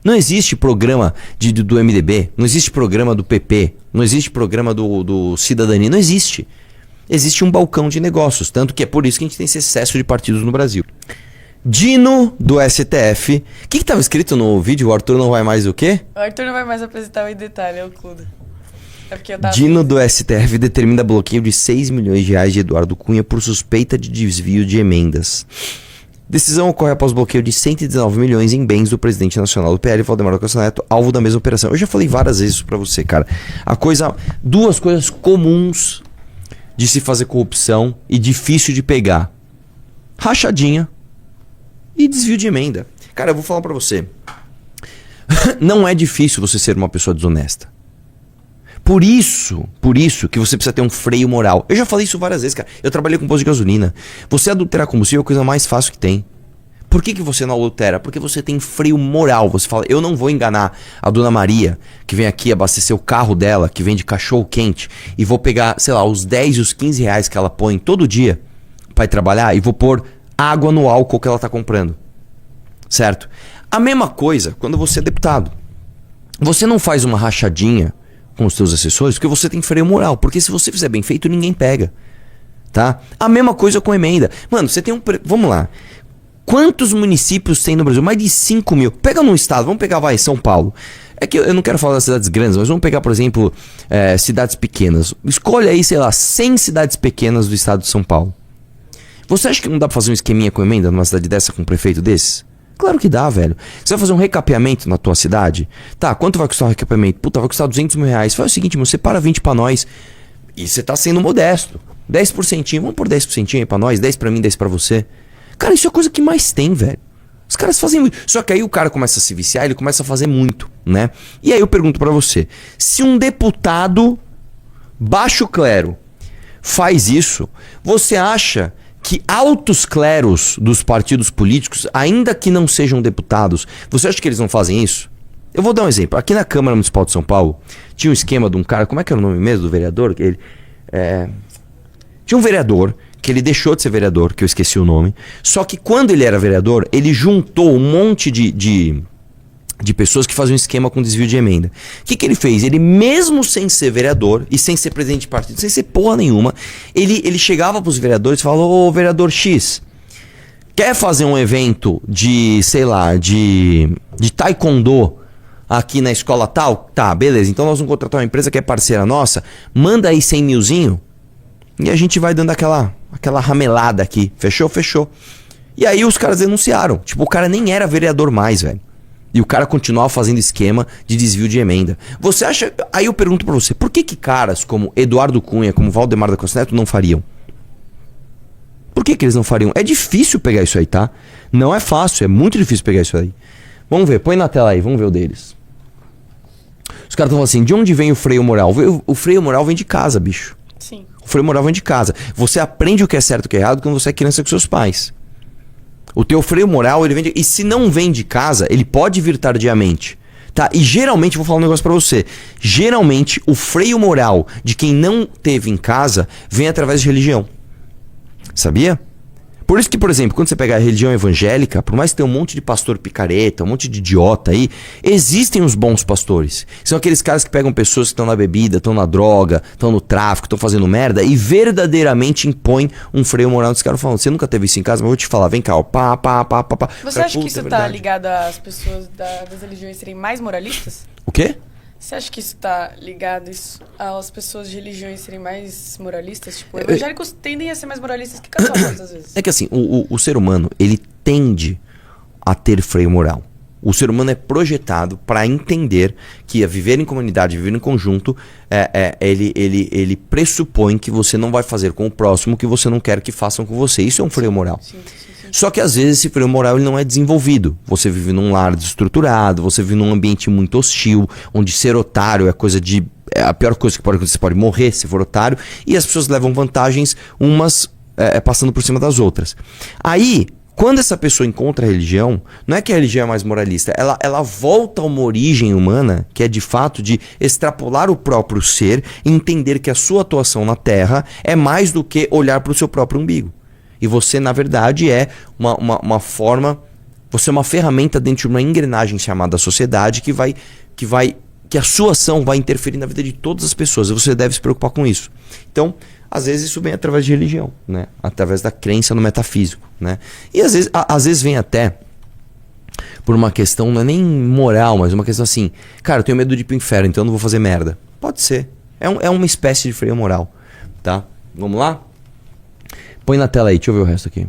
Não existe programa do MDB, não existe programa do PP, não existe programa do Cidadania, não existe. Existe um balcão de negócios, tanto que é por isso que a gente tem esse excesso de partidos no Brasil. Dino do STF. O que estava escrito no vídeo? O Arthur não vai mais o quê? O Arthur não vai mais apresentar em detalhe, é o Cludo. É porque eu tava... Dino do STF determina bloqueio de 6 milhões de reais de Eduardo Cunha por suspeita de desvio de emendas. Decisão ocorre após bloqueio de 119 milhões em bens do presidente nacional do PL, Valdemar Costa Neto, alvo da mesma operação. Eu já falei várias vezes isso pra você, cara. Duas coisas comuns de se fazer corrupção e difícil de pegar. Rachadinha e desvio de emenda. Cara, eu vou falar pra você. Não é difícil você ser uma pessoa desonesta. Por isso que você precisa ter um freio moral. Eu já falei isso várias vezes, cara. Eu trabalhei com posto de gasolina. Você adulterar combustível é a coisa mais fácil que tem. Por que você não adultera? Porque você tem freio moral. Você fala, eu não vou enganar a dona Maria, que vem aqui abastecer o carro dela, que vende cachorro quente, e vou pegar, sei lá, os 10 e os 15 reais que ela põe todo dia pra ir trabalhar e vou pôr água no álcool que ela tá comprando. Certo? A mesma coisa quando você é deputado. Você não faz uma rachadinha com os seus assessores porque você tem freio moral. Porque se você fizer bem feito, ninguém pega. Tá? A mesma coisa com emenda. Mano, você tem um... Vamos lá. Quantos municípios tem no Brasil? Mais de 5 mil. Pega num estado, vamos pegar, vai, São Paulo. É que eu não quero falar das cidades grandes, mas vamos pegar, por exemplo, cidades pequenas. Escolha aí, sei lá, 100 cidades pequenas do estado de São Paulo. Você acha que não dá pra fazer um esqueminha com emenda numa cidade dessa, com um prefeito desses? Claro que dá, velho. Você vai fazer um recapeamento na tua cidade? Tá, quanto vai custar o recapeamento? Puta, vai custar 200 mil reais. Faz o seguinte, você separa 20 pra nós. E você tá sendo modesto. 10%, vamos pôr 10% aí pra nós, 10 pra mim, 10 pra você. Cara, isso é a coisa que mais tem, velho. Os caras fazem muito. Só que aí o cara começa a se viciar, ele começa a fazer muito, né? E aí eu pergunto pra você, se um deputado baixo clero faz isso, você acha que altos cleros dos partidos políticos, ainda que não sejam deputados, você acha que eles não fazem isso? Eu vou dar um exemplo. Aqui na Câmara Municipal de São Paulo, tinha um esquema de um cara, como é que era o nome mesmo do vereador? Tinha um vereador que ele deixou de ser vereador, que eu esqueci o nome, só que quando ele era vereador, ele juntou um monte de pessoas que faziam um esquema com desvio de emenda. O que ele fez? Ele, mesmo sem ser vereador e sem ser presidente de partido, sem ser porra nenhuma, ele chegava pros vereadores e falou, ô vereador X, quer fazer um evento de, sei lá, de taekwondo aqui na escola tal? Tá, beleza, então nós vamos contratar uma empresa que é parceira nossa, manda aí 100 milzinho e a gente vai dando aquela ramelada aqui. Fechou? Fechou. E aí os caras denunciaram. Tipo, o cara nem era vereador mais, velho. E o cara continuava fazendo esquema de desvio de emenda. Você acha... Aí eu pergunto pra você, por que caras como Eduardo Cunha, como Valdemar da Costa Neto não fariam? Por que eles não fariam? É difícil pegar isso aí, tá? Não é fácil, é muito difícil pegar isso aí. Vamos ver, põe na tela aí, vamos ver o deles. Os caras estão falando assim, de onde vem o freio moral? O freio moral vem de casa, bicho. Sim. O freio moral vem de casa. Você aprende o que é certo e o que é errado quando você é criança com seus pais. O teu freio moral, ele vem de... E se não vem de casa, ele pode vir tardiamente. Tá? E geralmente, vou falar um negócio pra você. Geralmente, o freio moral de quem não teve em casa vem através de religião. Sabia? Por isso que, por exemplo, quando você pega a religião evangélica, por mais que tenha um monte de pastor picareta, um monte de idiota aí, existem os bons pastores. São aqueles caras que pegam pessoas que estão na bebida, estão na droga, estão no tráfico, estão fazendo merda e verdadeiramente impõem um freio moral. Os caras falam, você nunca teve isso em casa, mas eu vou te falar, vem cá, ó, pá. Você acha que isso tá ligado às pessoas das religiões serem mais moralistas? O quê? Você acha que isso tá ligado às pessoas de religiões serem mais moralistas? Tipo, evangélicos tendem a ser mais moralistas que católicos, às vezes. É que assim, o ser humano, ele tende a ter freio moral. O ser humano é projetado para entender que a viver em comunidade, viver em conjunto, ele pressupõe que você não vai fazer com o próximo o que você não quer que façam com você. Isso é um freio moral. Sim. Só que às vezes esse freio moral ele não é desenvolvido. Você vive num lar desestruturado, você vive num ambiente muito hostil, onde ser otário é coisa de... É a pior coisa que pode acontecer, você pode morrer se for otário, e as pessoas levam vantagens umas passando por cima das outras. Aí, quando essa pessoa encontra a religião, não é que a religião é mais moralista, ela volta a uma origem humana, que é de fato de extrapolar o próprio ser e entender que a sua atuação na Terra é mais do que olhar para o seu próprio umbigo. E você, na verdade, é uma forma... Você é uma ferramenta dentro de uma engrenagem chamada sociedade que a sua ação vai interferir na vida de todas as pessoas. E você deve se preocupar com isso. Então, às vezes isso vem através de religião, né? Através da crença no metafísico, né? E às vezes vem até por uma questão, não é nem moral, mas uma questão assim, cara, eu tenho medo de ir pro inferno, então eu não vou fazer merda. Pode ser. É uma espécie de freio moral, tá? Vamos lá? Põe na tela aí, deixa eu ver o resto aqui.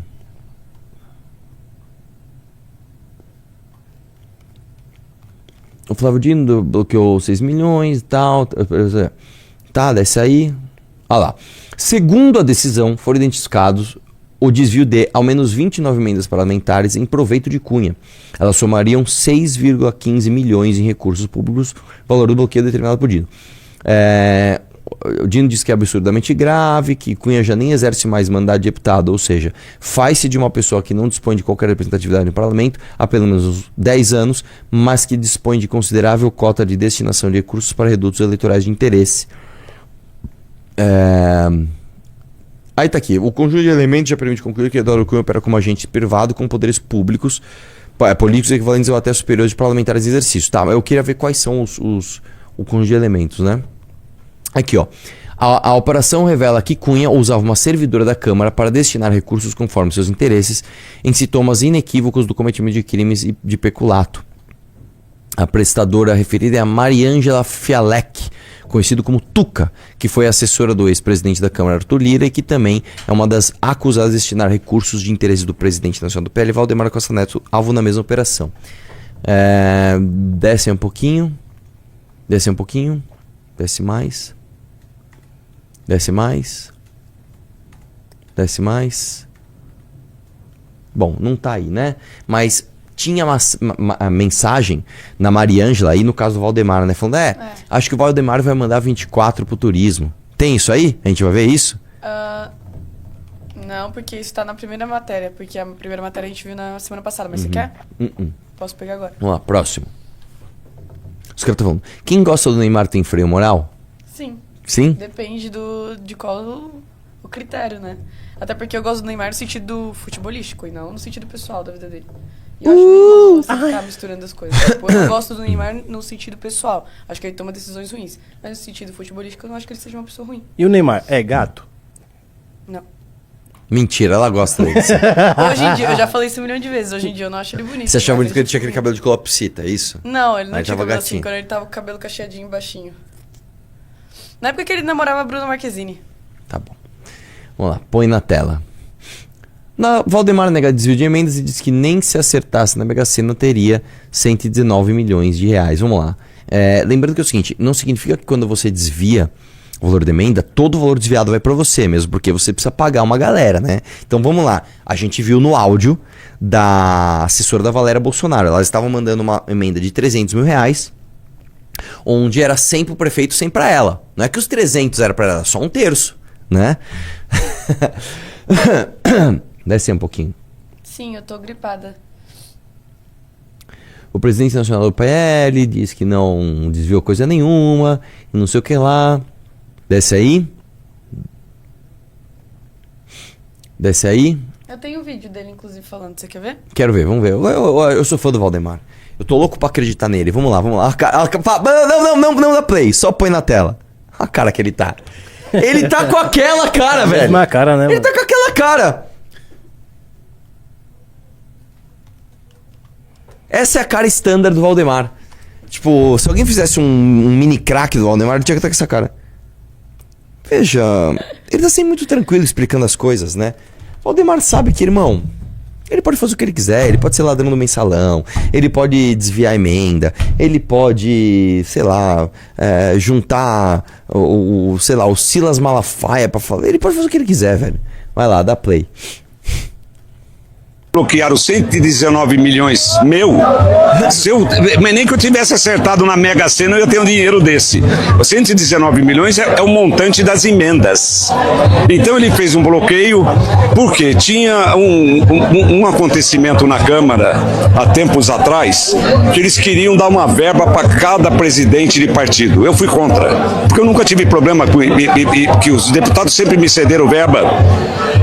O Flávio Dino bloqueou 6 milhões e tal. Tá, desce aí. Olha lá. Segundo a decisão, foram identificados o desvio de ao menos 29 emendas parlamentares em proveito de Cunha. Elas somariam 6,15 milhões em recursos públicos, valor do bloqueio determinado por Dino. O Dino diz que é absurdamente grave, que Cunha já nem exerce mais mandato de deputado, ou seja, faz-se de uma pessoa que não dispõe de qualquer representatividade no parlamento há pelo menos uns 10 anos, mas que dispõe de considerável cota de destinação de recursos para redutos eleitorais de interesse. Aí tá aqui, o conjunto de elementos já permite concluir que Eduardo Cunha opera como agente privado com poderes públicos, políticos equivalentes ou até superiores de parlamentares em exercício. Tá, eu queria ver quais são o conjunto de elementos, né? Aqui, ó. A operação revela que Cunha usava uma servidora da Câmara para destinar recursos conforme seus interesses em sintomas inequívocos do cometimento de crimes e de peculato. A prestadora referida é a Mariângela Fialec, conhecido como Tuca, que foi assessora do ex-presidente da Câmara, Arthur Lira, e que também é uma das acusadas de destinar recursos de interesse do presidente nacional do PL, Valdemar Costa Neto, alvo na mesma operação. Desce um pouquinho. Desce um pouquinho. Desce mais. Desce mais. Desce mais. Bom, não tá aí, né? Mas tinha uma mensagem na Mariângela aí, no caso do Valdemar, né? Falando, acho que o Valdemar vai mandar 24 pro turismo. Tem isso aí? A gente vai ver isso? Não, porque isso tá na primeira matéria. Porque a primeira matéria a gente viu na semana passada. Mas você quer? Posso pegar agora. Vamos lá, próximo. Os caras estão falando, quem gosta do Neymar tem freio moral? Sim. Sim? Depende de qual o critério, né? Até porque eu gosto do Neymar no sentido futebolístico e não no sentido pessoal da vida dele. E eu acho meio você ficar misturando as coisas. Tipo, eu gosto do Neymar no sentido pessoal. Acho que ele toma decisões ruins. Mas no sentido futebolístico, eu não acho que ele seja uma pessoa ruim. E o Neymar é gato? Não. Mentira, ela gosta disso. Hoje em dia, eu já falei isso 1 milhão de vezes. Hoje em dia eu não acho ele bonito. Você achava bonito que ele tinha tipo aquele cabelo de colopsita, é isso? Não, ele não Aí tinha tava cabelo gatinho. assim, quando ele tava com o cabelo cacheadinho, baixinho. Na época que ele namorava a Bruna Marquezine. Tá bom. Vamos lá, põe na tela. Valdemar nega desvio de emendas e diz que nem se acertasse na Mega Sena teria 119 milhões de reais. Vamos lá. Lembrando que é o seguinte, não significa que quando você desvia o valor da emenda, todo o valor desviado vai para você mesmo, porque você precisa pagar uma galera, né? Então vamos lá. A gente viu no áudio da assessora da Valéria Bolsonaro. Elas estavam mandando uma emenda de 300 mil reais, onde era 100 pro prefeito, 100 para ela. Não é que os 300 era para ela, só 1/3, né? Desce um pouquinho. Sim, eu tô gripada. O presidente nacional do PL diz que não desviou coisa nenhuma, não sei o que lá. Desce aí. Desce aí. Eu tenho um vídeo dele, inclusive, falando. Você quer ver? Quero ver, vamos ver. Eu sou fã do Valdemar. Eu tô louco pra acreditar nele. Vamos lá, vamos lá. Não dá play, só põe na tela. A cara que ele tá. Ele tá com aquela cara, velho. Mesma cara, né? Ele tá com aquela cara. Essa é a cara standard do Valdemar. Tipo, se alguém fizesse um mini crack do Valdemar, ele tinha que estar com essa cara. Veja, ele tá sempre muito tranquilo explicando as coisas, né? O Valdemar sabe que, irmão, ele pode fazer o que ele quiser, ele pode ser ladrão do mensalão, ele pode desviar a emenda, ele pode, sei lá, juntar o Silas Malafaia pra falar. Ele pode fazer o que ele quiser, velho. Vai lá, dá play. Bloquearam 119 milhões mas nem que eu tivesse acertado na Mega Sena eu ia ter um dinheiro desse. 119 milhões é o montante das emendas. Então ele fez um bloqueio porque tinha um acontecimento na Câmara há tempos atrás que eles queriam dar uma verba para cada presidente de partido. Eu fui contra, porque eu nunca tive problema com que os deputados sempre me cederam verba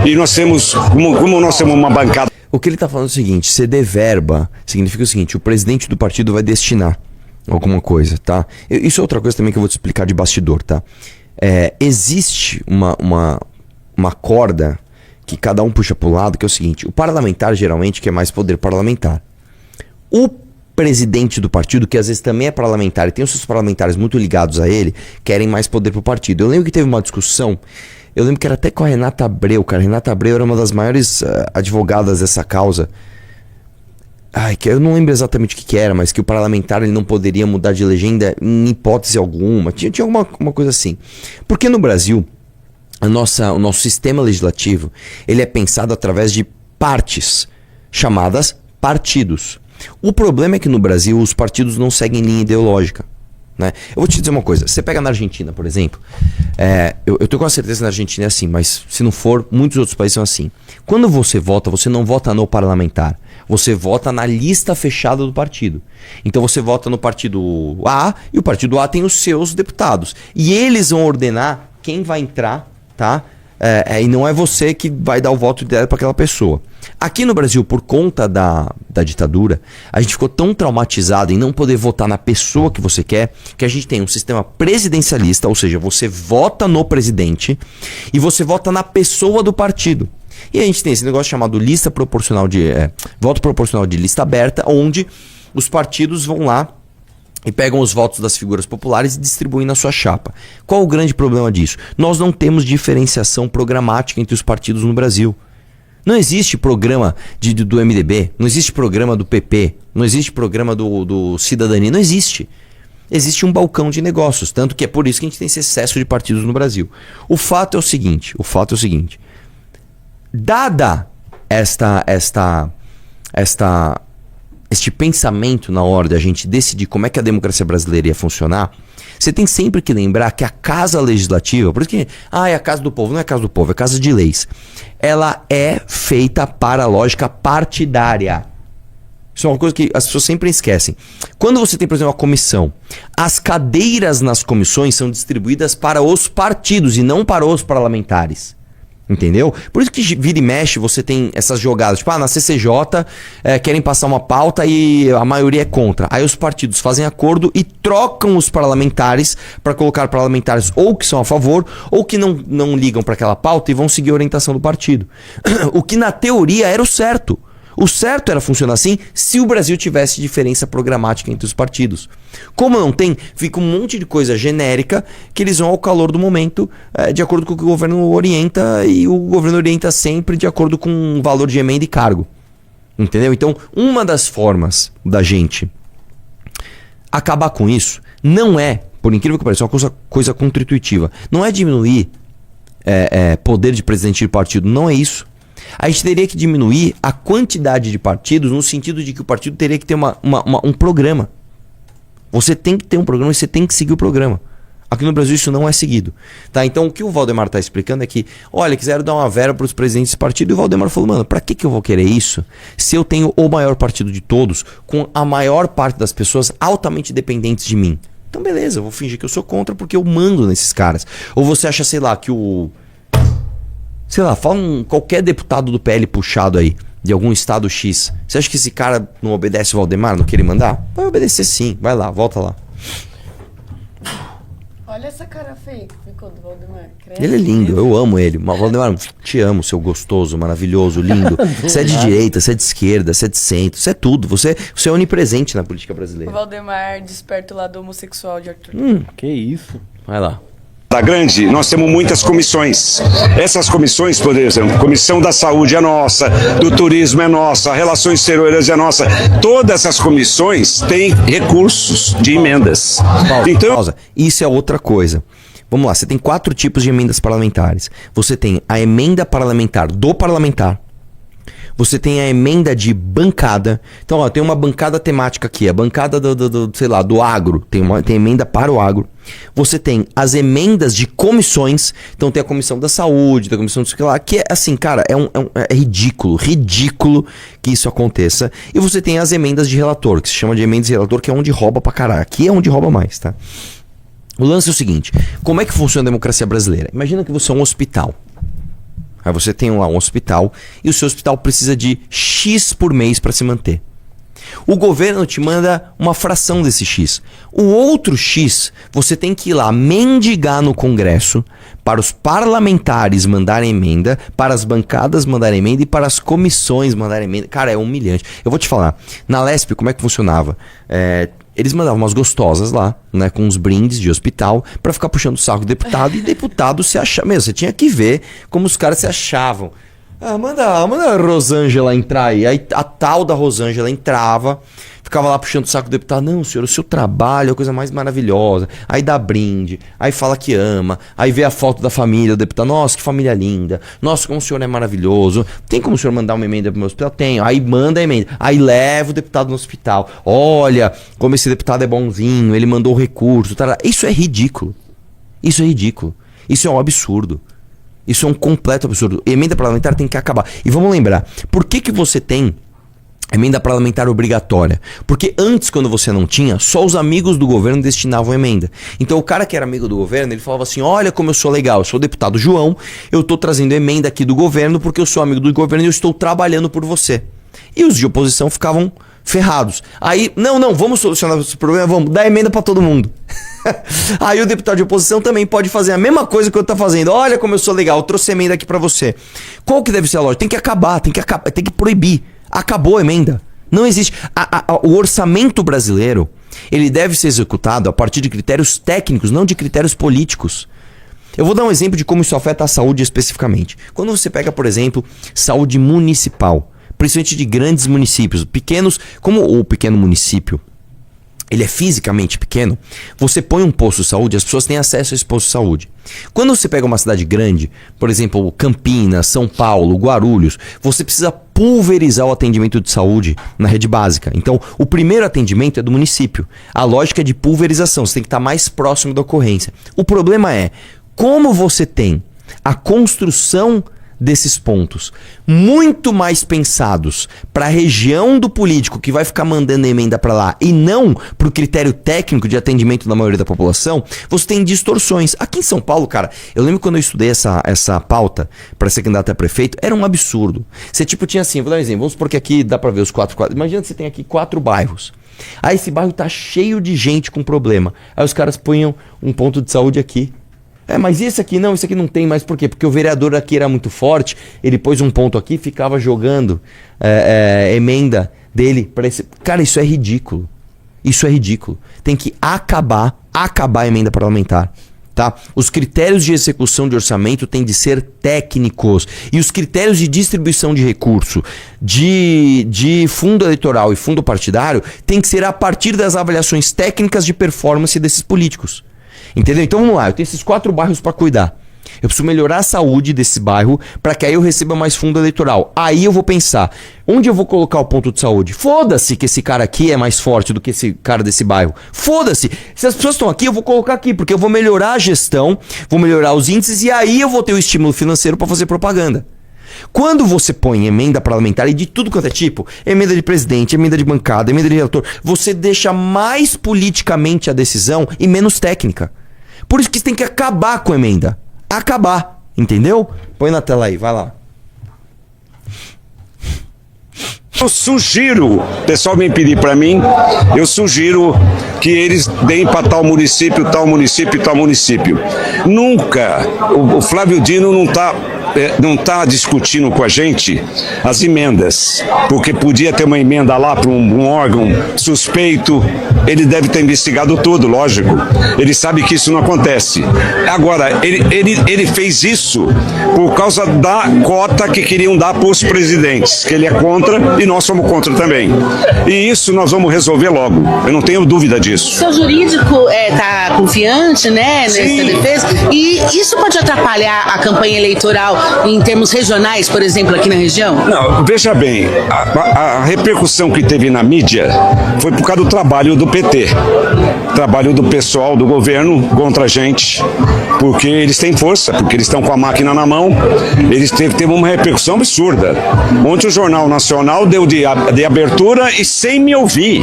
e nós temos, como nós temos uma bancada. O que ele tá falando é o seguinte: ceder verba significa o seguinte: o presidente do partido vai destinar alguma coisa, tá? Isso é outra coisa também que eu vou te explicar de bastidor, tá? Existe uma corda que cada um puxa pro lado, que é o seguinte: o parlamentar geralmente quer mais poder parlamentar. O presidente do partido, que às vezes também é parlamentar e tem os seus parlamentares muito ligados a ele, querem mais poder pro partido. Eu lembro que teve uma discussão, eu lembro que era até com a Renata Abreu, cara. A Renata Abreu era uma das maiores advogadas dessa causa. Que eu não lembro exatamente o que era, mas que o parlamentar ele não poderia mudar de legenda em hipótese alguma. Tinha alguma coisa assim. Porque no Brasil, o nosso sistema legislativo, ele é pensado através de partes, chamadas partidos. O problema é que no Brasil os partidos não seguem linha ideológica, né? Eu vou te dizer uma coisa: você pega na Argentina, por exemplo, eu tenho quase certeza que na Argentina é assim, mas se não for, muitos outros países são assim. Quando você vota, você não vota no parlamentar, você vota na lista fechada do partido. Então você vota no partido A e o partido A tem os seus deputados. E eles vão ordenar quem vai entrar, tá? E não é você que vai dar o voto direto para aquela pessoa. Aqui no Brasil, por conta da ditadura, a gente ficou tão traumatizado em não poder votar na pessoa que você quer, que a gente tem um sistema presidencialista, ou seja, você vota no presidente e você vota na pessoa do partido. E a gente tem esse negócio chamado lista proporcional voto proporcional de lista aberta, onde os partidos vão lá e pegam os votos das figuras populares e distribuem na sua chapa. Qual o grande problema disso? Nós não temos diferenciação programática entre os partidos no Brasil. Não existe programa do MDB, não existe programa do PP, não existe programa do Cidadania, não existe. Existe um balcão de negócios, tanto que é por isso que a gente tem esse excesso de partidos no Brasil. O fato é o seguinte, dada este pensamento na hora de a gente decidir como é que a democracia brasileira ia funcionar, você tem sempre que lembrar que a casa legislativa, por isso que é a casa do povo, não é a casa do povo, é a casa de leis, ela é feita para a lógica partidária. Isso é uma coisa que as pessoas sempre esquecem. Quando você tem, por exemplo, uma comissão, as cadeiras nas comissões são distribuídas para os partidos e não para os parlamentares. Entendeu? Por isso que vira e mexe você tem essas jogadas, tipo, na CCJ querem passar uma pauta e a maioria é contra. Aí os partidos fazem acordo e trocam os parlamentares para colocar parlamentares ou que são a favor ou que não ligam para aquela pauta e vão seguir a orientação do partido. O que na teoria era o certo. O certo era funcionar assim se o Brasil tivesse diferença programática entre os partidos. Como não tem, fica um monte de coisa genérica que eles vão ao calor do momento, de acordo com o que o governo orienta, e o governo orienta sempre de acordo com o valor de emenda e cargo. Entendeu? Então, uma das formas da gente acabar com isso não é, por incrível que pareça, uma coisa contra-intuitiva. Não é diminuir poder de presidente de partido, não é isso. A gente teria que diminuir a quantidade de partidos no sentido de que o partido teria que ter um programa. Você tem que ter um programa e você tem que seguir o programa. Aqui no Brasil isso não é seguido. Tá? Então o que o Valdemar está explicando é que, olha, quiseram dar uma verba para os presidentes de partido, e o Valdemar falou, mano, pra que eu vou querer isso se eu tenho o maior partido de todos, com a maior parte das pessoas altamente dependentes de mim? Então beleza, eu vou fingir que eu sou contra porque eu mando nesses caras. Ou você acha, sei lá, que fala qualquer deputado do PL puxado aí, de algum estado X. Você acha que esse cara não obedece o Valdemar, não quer ele mandar? Vai obedecer sim, vai lá, volta lá. Olha essa cara feia que ficou do Valdemar. Ele é lindo, eu amo ele. Mas, Valdemar, te amo, seu gostoso, maravilhoso, lindo. Você é de direita, você é de esquerda, você é de centro, você é tudo. Você é onipresente na política brasileira. O Valdemar desperta o lado homossexual de Arthur. Que isso? Vai lá. Da grande, nós temos muitas comissões. Essas comissões, por exemplo, Comissão da Saúde é nossa, do Turismo é nossa, Relações Exteriores é nossa. Todas essas comissões têm recursos de emendas. Pausa. Isso é outra coisa. Vamos lá, você tem 4 tipos de emendas parlamentares. Você tem a emenda parlamentar do parlamentar. Você tem a emenda de bancada. Então, ó, tem uma bancada temática aqui, a bancada do agro. Tem emenda para o agro. Você tem as emendas de comissões. Então tem a comissão da saúde, da comissão do sei lá, que é assim, cara, é ridículo que isso aconteça. E você tem as emendas de relator, que se chama de emendas de relator, que é onde rouba pra caralho. Aqui é onde rouba mais, tá? O lance é o seguinte, como é que funciona a democracia brasileira? Imagina que você é um hospital. Aí você tem lá um hospital e o seu hospital precisa de X por mês para se manter. O governo te manda uma fração desse X. O outro X, você tem que ir lá mendigar no Congresso para os parlamentares mandarem emenda, para as bancadas mandarem emenda e para as comissões mandarem emenda. Cara, é humilhante. Eu vou te falar, na Lesp, como é que funcionava? Eles mandavam umas gostosas lá, né, com uns brindes de hospital, pra ficar puxando o saco do deputado, e deputado se achava. Mesmo, você tinha que ver como os caras se achavam. Manda a Rosângela entrar aí. Aí a tal da Rosângela entrava, ficava lá puxando o saco do deputado. Não, senhor, o seu trabalho é a coisa mais maravilhosa. Aí dá brinde, aí fala que ama, aí vê a foto da família do deputado. Nossa, que família linda. Nossa, como o senhor é maravilhoso. Tem como o senhor mandar uma emenda pro meu hospital? Tenho. Aí manda a emenda. Aí leva o deputado no hospital. Olha como esse deputado é bonzinho, ele mandou o recurso. Tará. Isso é ridículo. Isso é ridículo. Isso é um absurdo. Isso é um completo absurdo. Emenda parlamentar tem que acabar. E vamos lembrar, por que você tem emenda parlamentar obrigatória? Porque antes, quando você não tinha, só os amigos do governo destinavam emenda. Então o cara que era amigo do governo, ele falava assim, olha como eu sou legal, eu sou o deputado João, eu tô trazendo emenda aqui do governo porque eu sou amigo do governo e eu estou trabalhando por você. E os de oposição ficavam ferrados. Aí, não, vamos solucionar esse problema, vamos dar emenda pra todo mundo. Aí o deputado de oposição também pode fazer a mesma coisa que eu tô fazendo. Olha como eu sou legal, eu trouxe emenda aqui pra você. Qual que deve ser a lógica? Tem que acabar, tem que proibir. Acabou a emenda. Não existe. O orçamento brasileiro, ele deve ser executado a partir de critérios técnicos, não de critérios políticos. Eu vou dar um exemplo de como isso afeta a saúde especificamente. Quando você pega, por exemplo, saúde municipal, principalmente de grandes municípios, pequenos, como o pequeno município, ele é fisicamente pequeno, você põe um posto de saúde, as pessoas têm acesso a esse posto de saúde. Quando você pega uma cidade grande, por exemplo, Campinas, São Paulo, Guarulhos, você precisa pulverizar o atendimento de saúde na rede básica. Então, o primeiro atendimento é do município. A lógica é de pulverização, você tem que estar mais próximo da ocorrência. O problema é, como você tem a construção desses pontos muito mais pensados para a região do político que vai ficar mandando emenda para lá e não para o critério técnico de atendimento da maioria da população, você tem distorções. Aqui em São Paulo, cara, eu lembro quando eu estudei essa pauta para ser candidato a prefeito, era um absurdo. Você tipo tinha assim, vou dar um exemplo, vamos supor que aqui dá para ver os quatro. Imagina que você tem aqui 4 bairros. Aí esse bairro tá cheio de gente com problema. Aí os caras punham um ponto de saúde aqui. Mas esse aqui não tem mais. Por quê? Porque o vereador aqui era muito forte, ele pôs um ponto aqui e ficava jogando emenda dele para esse... Cara, isso é ridículo. Isso é ridículo. Tem que acabar a emenda parlamentar. Tá? Os critérios de execução de orçamento têm de ser técnicos. E os critérios de distribuição de recurso de fundo eleitoral e fundo partidário têm que ser a partir das avaliações técnicas de performance desses políticos. Entendeu? Então vamos lá, eu tenho esses 4 bairros para cuidar. Eu preciso melhorar a saúde desse bairro para que aí eu receba mais fundo eleitoral. Aí eu vou pensar, onde eu vou colocar o ponto de saúde? Foda-se que esse cara aqui é mais forte do que esse cara desse bairro. Foda-se. Se as pessoas estão aqui, eu vou colocar aqui, porque eu vou melhorar a gestão, vou melhorar os índices e aí eu vou ter o estímulo financeiro para fazer propaganda. Quando você põe emenda parlamentar e de tudo quanto é tipo, emenda de presidente, emenda de bancada, emenda de relator, você deixa mais politicamente a decisão e menos técnica. Por isso que você tem que acabar com a emenda. Acabar, entendeu? Põe na tela aí, vai lá. Eu sugiro, o pessoal vem pedir para mim, eu sugiro que eles deem para tal município, tal município, tal município. Nunca, o Flávio Dino não tá discutindo com a gente as emendas, porque podia ter uma emenda lá para um órgão suspeito, ele deve ter investigado tudo, lógico, ele sabe que isso não acontece. Agora, ele fez isso por causa da cota que queriam dar para os presidentes, que ele é contra e nós somos contra também. E isso nós vamos resolver logo, eu não tenho dúvida disso. O seu jurídico está confiante, né, nessa defesa? E isso pode atrapalhar a campanha eleitoral em termos regionais, por exemplo, aqui na região? Não, veja bem, a repercussão que teve na mídia foi por causa do trabalho do PT. Trabalho do pessoal do governo contra a gente, porque eles têm força, porque eles estão com a máquina na mão, eles teve uma repercussão absurda. Ontem o Jornal Nacional deu de abertura e sem me ouvir,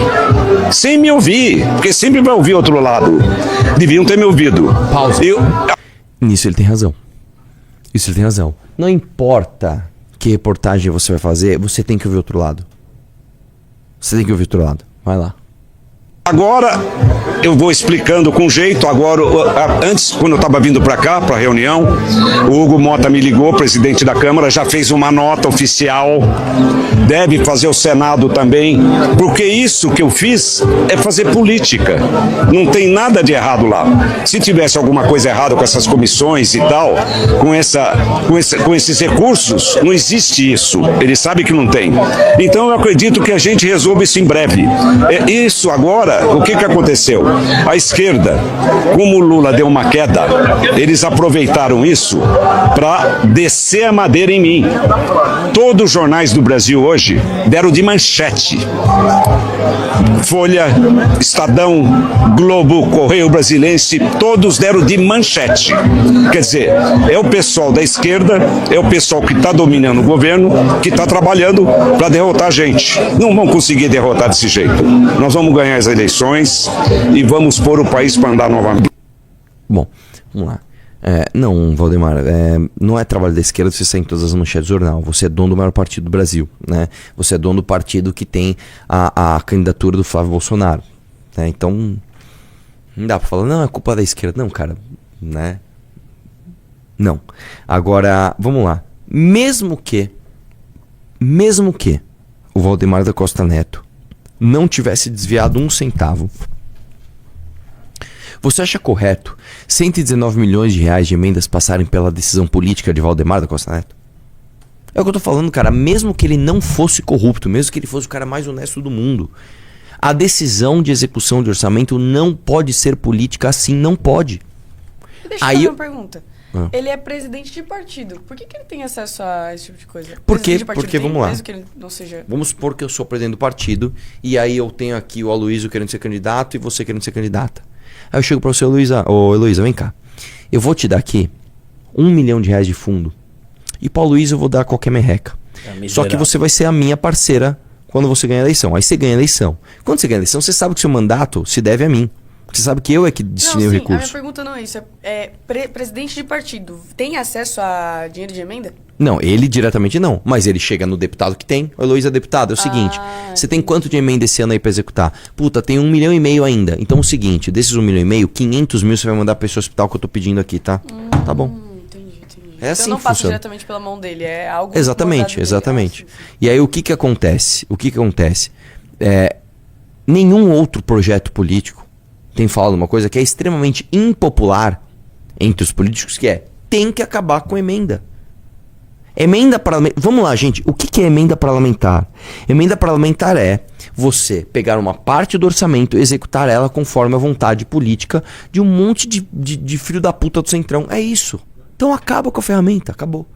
porque sempre vai ouvir outro lado. Deviam ter me ouvido. Pausa. Nisso ele tem razão. Isso ele tem razão. Não importa que reportagem você vai fazer, você tem que ouvir o outro lado. Você tem que ouvir o outro lado. Vai lá. Agora eu vou explicando com jeito. Agora, antes, quando eu estava vindo para cá, para a reunião, o Hugo Mota me ligou, presidente da Câmara, já fez uma nota oficial, deve fazer o Senado também, porque isso que eu fiz é fazer política. Não tem nada de errado lá. Se tivesse alguma coisa errada com essas comissões e tal, com esses recursos, não existe isso. Ele sabe que não tem. Então eu acredito que a gente resolve isso em breve. Isso agora. O que aconteceu? A esquerda, como o Lula deu uma queda, eles aproveitaram isso para descer a madeira em mim. Todos os jornais do Brasil hoje deram de manchete. Folha, Estadão, Globo, Correio Brasilense, todos deram de manchete. Quer dizer, é o pessoal da esquerda, é o pessoal que está dominando o governo, que está trabalhando para derrotar a gente. Não vão conseguir derrotar desse jeito. Nós vamos ganhar as eleições e vamos pôr o país para andar novamente. Bom, vamos lá. Não, Valdemar, não é trabalho da esquerda você sair em todas as manchetes do jornal. Você é dono do maior partido do Brasil, né? Você é dono do partido que tem a candidatura do Flávio Bolsonaro, né? Então, não dá pra falar, não, é culpa da esquerda. Não, cara, né? Não. Agora, vamos lá. Mesmo que o Valdemar da Costa Neto não tivesse desviado 1 centavo, você acha correto 119 milhões de reais de emendas passarem pela decisão política de Valdemar da Costa Neto? É o que eu tô falando, cara. Mesmo que ele não fosse corrupto, mesmo que ele fosse o cara mais honesto do mundo, a decisão de execução de orçamento não pode ser política assim, não pode. Deixa eu fazer uma pergunta. Ele é presidente de partido. Por que ele tem acesso a esse tipo de coisa? Porque tem, vamos lá. Mesmo que ele não seja... Vamos supor que eu sou presidente do partido e aí eu tenho aqui o Aloysio querendo ser candidato e você querendo ser candidata. Aí eu chego pra você, Heloísa, vem cá. Eu vou te dar aqui R$1 milhão de fundo. E pra Aloysio eu vou dar qualquer merreca. Só que você vai ser a minha parceira quando você ganhar a eleição. Aí você ganha a eleição. Quando você ganha a eleição, você sabe que seu mandato se deve a mim. Você sabe que eu é que destinei o recurso. A minha pergunta não é isso. Presidente de partido tem acesso a dinheiro de emenda? Não, ele diretamente não. Mas ele chega no deputado que tem. Ô, Heloísa, deputado, é o seguinte. Você tem quanto de emenda esse ano aí pra executar? Puta, tem 1,5 milhão ainda. Então é o seguinte, desses 1,5 milhão, 500 mil você vai mandar pra esse hospital que eu tô pedindo aqui, tá? Tá bom. Entendi. É assim então não que passa funciona. diretamente pela mão dele, é algo... Exatamente. Sim. E aí o que acontece? Nenhum outro projeto político tem falado uma coisa que é extremamente impopular entre os políticos, que é, tem que acabar com emenda. Emenda parlamentar. Vamos lá, gente. O que é emenda parlamentar? Emenda parlamentar é você pegar uma parte do orçamento e executar ela conforme a vontade política de um monte de filho da puta do Centrão. É isso. Então acaba com a ferramenta. Acabou.